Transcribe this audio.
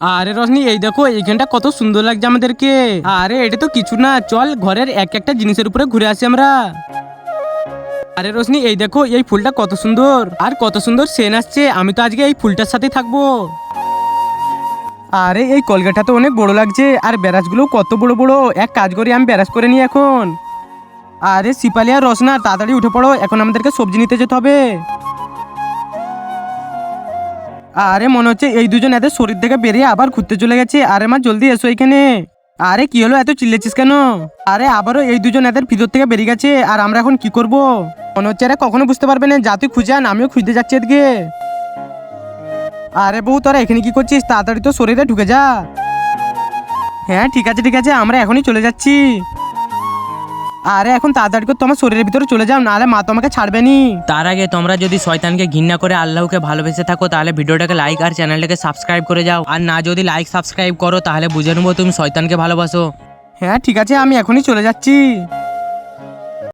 আরে রশনি, এই দেখো এইখানটা কত সুন্দর লাগছে আমাদেরকে। আরে এটা তো কিছু না, চল ঘরের এক একটা জিনিসের উপরে ঘুরে আসি আমরা। আরে রশনি, এই দেখো এই ফুলটা কত সুন্দর আর কত সুন্দর সেন আসছে। আমি তো আজকে এই ফুলটার সাথেই থাকবো। আরে এই কলকাতা তো অনেক বড় লাগছে, আর ব্যারাজগুলো কত বড় বড়। এক কাজ করি, আমি ব্যারাজ করে নিই এখন। আরে সিপালি আর রসনা, তাড়াতাড়ি উঠে পড়ো, এখন আমাদেরকে সবজি নিতে যেতে হবে। আরে মনে হচ্ছে এই দুজন এদের শরীর থেকে বেরিয়ে আবার ঘুরতে চলে গেছে। আরে মা জলদি এসো এখানে। আরে কি হলো, এত চিল্লেছিস কেন? আরে আবারও এই দুজন এদের ভিতর থেকে বেরিয়ে গেছে, আর আমরা এখন কি করব? মনে হচ্ছে এরা কখনো বুঝতে পারবে না। যা তুই খুঁজে আন, আমিও খুঁজতে যাচ্ছি এদিকে। আরে বউ, তোরা এখানে কি করছিস? তাড়াতাড়ি তো শরীরে ঢুকে যা। হ্যাঁ ঠিক আছে ঠিক আছে, আমরা এখনই চলে যাচ্ছি। আরে এখন তাড়াতাড়ি করে তোমার শরীরের ভিতরে চলে যাও, নাহলে মা তোমাকে ছাড়বে নি। তার আগে তোমরা যদি শয়তানকে ঘৃণা করে আল্লাহকে ভালোবেসে থাকো তাহলে ভিডিওটাকে লাইক আর চ্যানেলটাকে সাবস্ক্রাইব করে যাও। আর না যদি লাইক সাবস্ক্রাইব করো তাহলে বুঝে নেবো তুমি শয়তানকে ভালোবাসো। হ্যাঁ ঠিক আছে, আমি এখনই চলে যাচ্ছি।